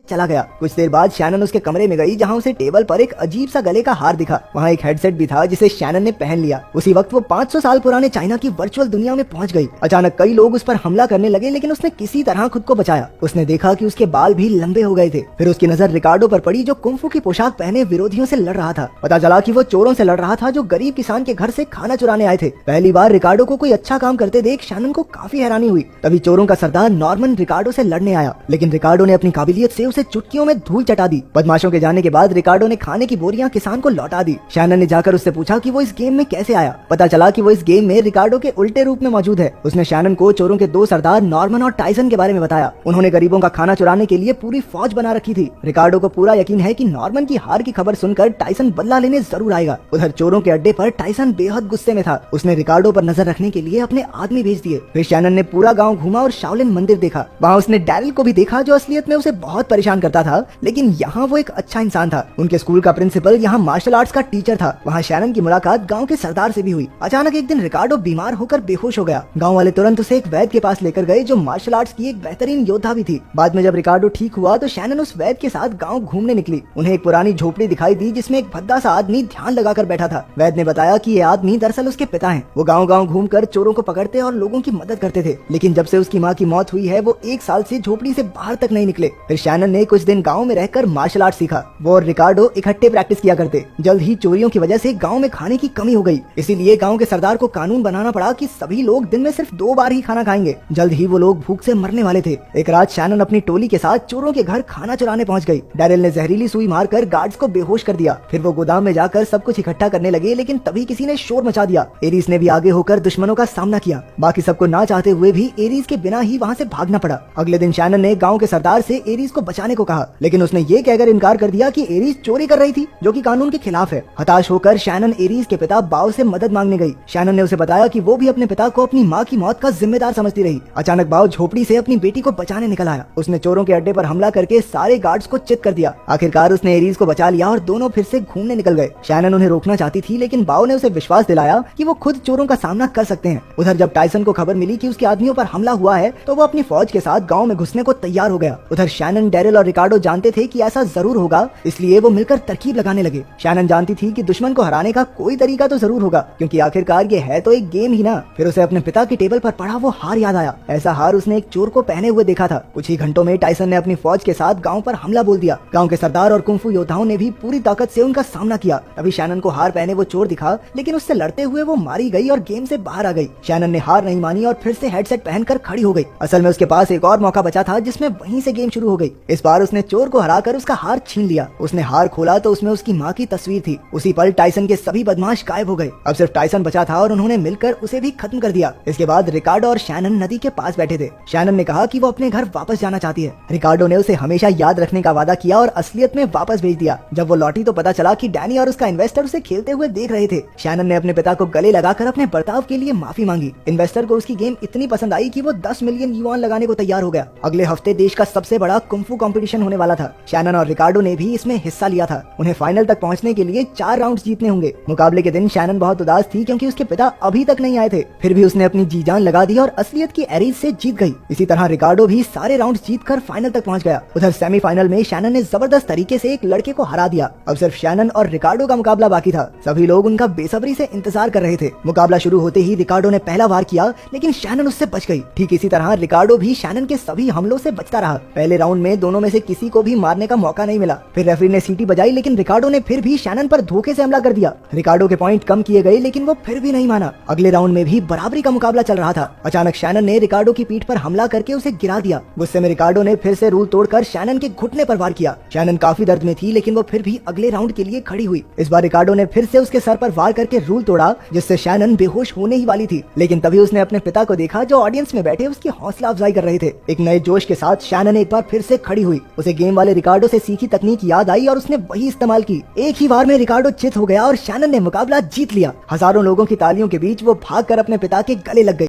चला गया। कुछ देर बाद शैनन उसके कमरे में गई जहाँ उसे टेबल पर एक अजीब सा गले का हार दिखा। वहाँ एक हेडसेट भी था जिसे शैनन ने पहन लिया। उसी वक्त वो 500 साल पुराने चाइना की वर्चुअल दुनिया में पहुंच गई। अचानक कई लोग उस पर हमला करने लगे, लेकिन उसने किसी तरह खुद को बचाया। उसने देखा कि उसके बाल भी लंबे हो गए थे। फिर उसकी नजर रिकार्डो पर पड़ी जो कुंफू की पोशाक पहने विरोधियों से लड़ रहा था। पता चला कि वो चोरों से लड़ रहा था जो गरीब किसान के घर से खाना चुराने आए थे। पहली बार रिकार्डो को कोई अच्छा काम करते देख शैनन को काफी हैरानी हुई। तभी चोरों का सरदार नॉर्मन रिकार्डो से लड़ने आया, लेकिन रिकार्डो ने अपनी काबिलियत से उसे चुटकियों में धूल चटा दी। बदमाशों के जाने के बाद रिकार्डो ने खाने की बोरियां किसान को लौटा दी। शैनन ने जाकर उससे पूछा कि वो इस गेम में कैसे आया। पता चला कि वो इस गेम में रिकार्डो के उल्टे रूप में मौजूद है। उसने शैनन को चोरों के दो सरदार नॉर्मन और टाइसन के बारे में बताया। उन्होंने गरीबों का खाना चुराने के लिए पूरी फौज बना रखी थी। रिकार्डो को पूरा यकीन है कि नॉर्मन की हार की खबर सुनकर टाइसन बदला लेने जरूर आएगा। उधर चोरों के अड्डे पर टाइसन बेहद गुस्से में था। उसने रिकार्डो पर नजर रखने के लिए अपने आदमी भेज दिए। फिर शैनन ने पूरा गांव घूमा और शाओलिन मंदिर देखा। वहाँ उसने डैरिल को भी देखा जो असलियत में उसे बहुत परेशान करता था, लेकिन यहाँ वो एक अच्छा इंसान था। उनके स्कूल का प्रिंसिपल यहाँ मार्शल आर्ट्स का टीचर था। वहाँ शैनन की मुलाकात गांव के सरदार से भी हुई। अचानक एक दिन रिकार्डो बीमार होकर बेहोश हो गया। गांव वाले तुरंत उसे एक वैद्य के पास लेकर गए जो मार्शल आर्ट्स की एक बेहतरीन योद्धा भी थी। बाद में जब रिकार्डो ठीक हुआ तो शैनन उस वैद्य के साथ गांव घूमने निकली। उन्हें एक पुरानी झोपड़ी दिखाई दी जिसमें एक भद्दा सा आदमी ध्यान लगाकर बैठा था। वैद्य ने बताया कि ये आदमी दरअसल उसके पिता हैं। वो गांव-गांव घूमकर चोरों को पकड़ते और लोगों की मदद करते थे, लेकिन जब से उसकी माँ की मौत हुई है वो 1 साल से झोपड़ी से बाहर तक नहीं निकले। फिर शैनन ने कुछ दिन गाँव में रहकर मार्शल आर्ट सीखा। वो और रिकार्डो इकट्ठे प्रैक्टिस किया करते। जल्द ही चोरियों की वजह से गाँव में खाने की कमी हो गई, इसीलिए गाँव के सरदार को कानून बनाना पड़ा कि सभी लोग दिन में सिर्फ 2 बार ही खाना खाएंगे। जल्द ही वो लोग भूख से मरने वाले थे। एक रात शैनन अपनी टोली के साथ चोरों के घर खाना चुराने पहुंच गई। डैरिल ने जहरीली सुई मारकर गार्ड्स को बेहोश कर दिया। फिर वो गोदाम में जाकर सब कुछ इकट्ठा करने लगे, लेकिन तभी किसी ने शोर मचा दिया। एरीज ने भी आगे होकर दुश्मनों का सामना किया। बाकी सबको ना चाहते हुए भी एरीज के बिना ही वहाँ से भागना पड़ा। अगले दिन शैनन ने गाँव के सरदार से एरीज को बचाने को कहा, लेकिन उसने ये कहकर इनकार कर दिया कि एरीज चोरी कर रही थी, जो कि कानून के खिलाफ है। हताश होकर शैनन एरीज के पिता बाव से मदद मांगने गई। शैनन ने उसे बताया कि वो भी अपने पिता को अपनी माँ की मौत का जिम्मेदार समझती रही। अचानक बाव झोपड़ी से अपनी बेटी को बचाने निकल आया। उसने चोरों के अड्डे पर हमला करके सारे गार्ड्स को चित कर दिया। आखिरकार उसने एरीज को बचा लिया और दोनों फिर से घूमने निकल गए। शैनन उन्हें रोकना चाहती थी, लेकिन बाव ने उसे विश्वास दिलाया कि वो खुद चोरों का सामना कर सकते हैं। उधर जब टाइसन को खबर मिली कि उसके आदमियों पर हमला हुआ है तो वो अपनी फौज के साथ गाँव में घुसने को तैयार हो गया। उधर शैनन, डैरिल और रिकार्डो जानते थे कि ऐसा जरूर होगा, इसलिए वो मिलकर तरकीब लगाने लगे। शैनन जानती थी कि दुश्मन को हराने का कोई तरीका तो जरूर होगा, क्योंकि आखिरकार ये है तो एक गेम ही ना। फिर उसे अपने पिता की टेबल पर पड़ा वो हार याद आया। ऐसा हार उसने एक चोर को पहने हुए देखा था। कुछ ही घंटों में टाइसन ने अपनी फौज के साथ गांव पर हमला बोल दिया। गांव के सरदार और कुंफू योद्धाओं ने भी पूरी ताकत से उनका सामना किया। अभी शैनन को हार पहने वो चोर दिखा, लेकिन उससे लड़ते हुए वो मारी गई और गेम से बाहर आ गई। शैनन ने हार नहीं मानी और फिर से हेडसेट पहनकर खड़ी हो गई। असल में उसके पास एक और मौका बचा था जिसमें वहीं से गेम शुरू हो गई। इस बार उसने चोर को हराकर उसका हार छीन लिया। उसने हार खोला तो उसमें उसकी माँ की तस्वीर थी। उसी पल टाइसन के सभी बदमाश गायब हो गए। अब सिर्फ टाइसन बचा था और उन्होंने मिलकर उसे भी खत्म कर दिया। इसके बाद रिकार्डो और शैनन नदी के पास बैठे थे। शैनन ने कहा कि वो अपने घर वापस जाना चाहती है। रिकार्डो ने उसे हमेशा याद रखने का वादा किया और असलियत में वापस भेज दिया। जब वो लौटी तो पता चला कि डैनी और उसका इन्वेस्टर उसे खेलते हुए देख रहे थे। शैनन ने अपने पिता को गले लगाकर अपने बर्ताव के लिए माफी मांगी। इन्वेस्टर को उसकी गेम इतनी पसंद आई कि वो 10 मिलियन युआन लगाने को तैयार हो गया। अगले हफ्ते देश का सबसे बड़ा कुंफू कंपटीशन होने वाला था। शैनन और रिकार्डो ने भी इसमें हिस्सा लिया था। उन्हें फाइनल तक पहुंचने के लिए 4 राउंड जीतने होंगे। मुकाबले के दिन शैनन बहुत उदास थी क्योंकि उसके पिता अभी तक नहीं आए थे। फिर भी उसने अपनी जी जान लगा दी और असलियत की एरीज से जीत गई। इसी तरह रिकार्डो भी सारे राउंड जीतकर फाइनल तक पहुंच गया। उधर सेमीफाइनल में शैनन ने जबरदस्त तरीके से एक लड़के को हरा दिया। अब सिर्फ शैनन और रिकार्डो का मुकाबला बाकी था। सभी लोग उनका बेसब्री से इंतजार कर रहे थे। मुकाबला शुरू होते ही रिकार्डो ने पहला वार किया, लेकिन शैनन उससे बच गई। ठीक इसी तरह रिकार्डो भी शैनन के सभी हमलों से बचता रहा। पहले राउंड में दोनों में से किसी को भी मारने का मौका नहीं मिला। फिर रेफरी ने सीटी बजाई, लेकिन रिकार्डो ने फिर भी शैनन पर धोखे से हमला कर दिया। रिकार्डो के पॉइंट कम किए गए, लेकिन वो फिर भी नहीं माना। अगले राउंड में भी बराबरी का मुकाबला चल रहा था। अचानक शैनन ने रिकार्डो की पीठ पर हमला करके उसे गिरा दिया। गुस्से में रिकार्डो ने फिर से रूल तोड़कर शैनन के घुटने पर वार किया। शैनन काफी दर्द में थी, लेकिन वो फिर भी अगले राउंड के लिए खड़ी हुई। इस बार रिकार्डो ने फिर से उसके सर पर वार करके रूल तोड़ा, जिससे शैनन बेहोश होने ही वाली थी। लेकिन तभी उसने अपने पिता को देखा जो ऑडियंस में बैठे उसकी हौसला अफजाई कर रहे थे। एक नए जोश के साथ शैनन एक बार फिर से खड़ी हुई। उसे गेम वाले रिकार्डो से सीखी तकनीक याद आई और उसने वही इस्तेमाल की। एक ही बार में रिकार्डो चित हो गया और शैनन ने मुकाबला जीत लिया। हजारों लोगों की तालियों के बीच वो भागकर अपने पिता के गले लग गई।